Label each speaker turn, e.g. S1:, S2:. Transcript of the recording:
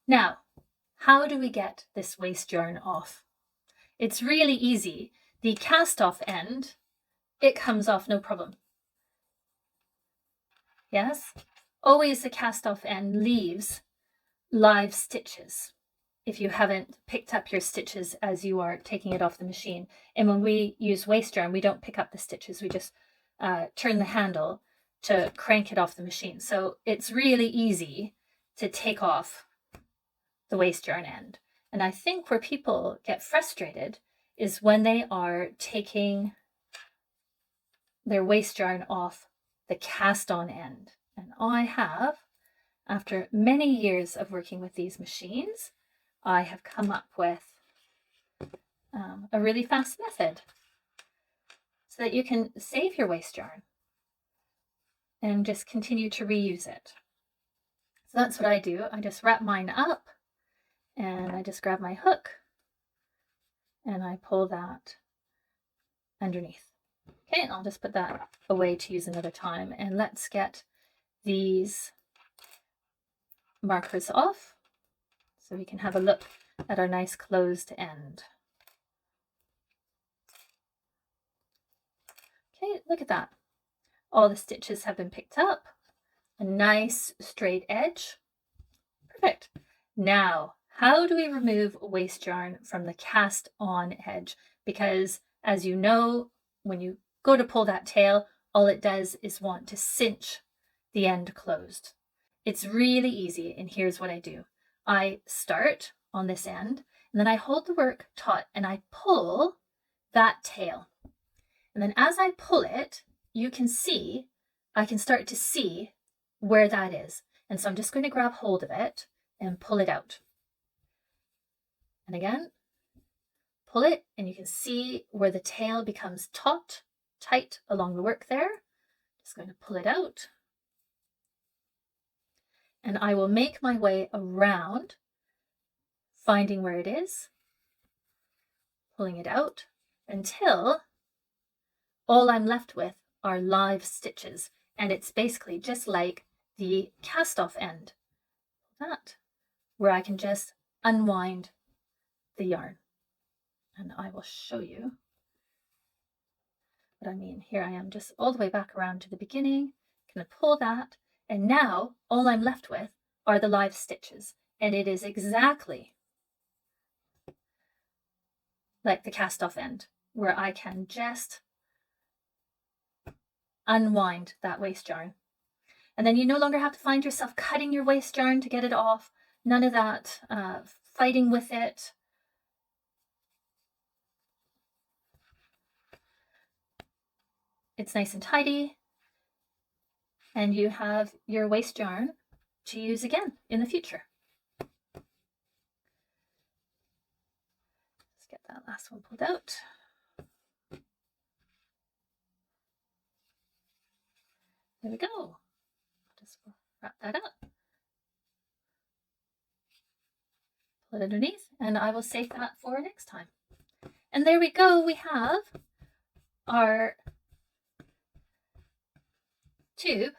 S1: Now, how do we get this waste yarn off? It's really easy. The cast off end, it comes off no problem. Yes? Always the cast off end leaves live stitches if you haven't picked up your stitches as you are taking it off the machine. And when we use waste yarn, we don't pick up the stitches. We just turn the handle to crank it off the machine. So it's really easy to take off the waste yarn end. And I think where people get frustrated is when they are taking their waste yarn off the cast on end. And I have, after many years of working with these machines, I have come up with a really fast method so that you can save your waste yarn and just continue to reuse it. So that's what I do. I just wrap mine up and I just grab my hook and I pull that underneath. Okay, I'll just put that away to use another time, and let's get these markers off so we can have a look at our nice closed end. Okay, look at that. All the stitches have been picked up. A nice straight edge. Perfect. Now, how do we remove waste yarn from the cast on edge? Because as you know, when you go to pull that tail, all it does is want to cinch the end closed. It's really easy, and here's what I do. I start on this end, and then I hold the work taut and I pull that tail. And then as I pull it, you can see, I can start to see where that is. And so I'm just going to grab hold of it and pull it out. And again, pull it, and you can see where the tail becomes taut, tight along the work there. Just going to pull it out. And I will make my way around, finding where it is, pulling it out until all I'm left with are live stitches. And it's basically just like the cast off end, that, where I can just unwind the yarn. And I will show you what I mean. Here I am just all the way back around to the beginning, gonna pull that, and now all I'm left with are the live stitches. And it is exactly like the cast off end, where I can just unwind that waste yarn. And then you no longer have to find yourself cutting your waste yarn to get it off. None of that fighting with it. It's nice and tidy. And you have your waste yarn to use again in the future. Let's get that last one pulled out. There we go. Just wrap that up. Pull it underneath, and I will save that for next time. And there we go. We have our tube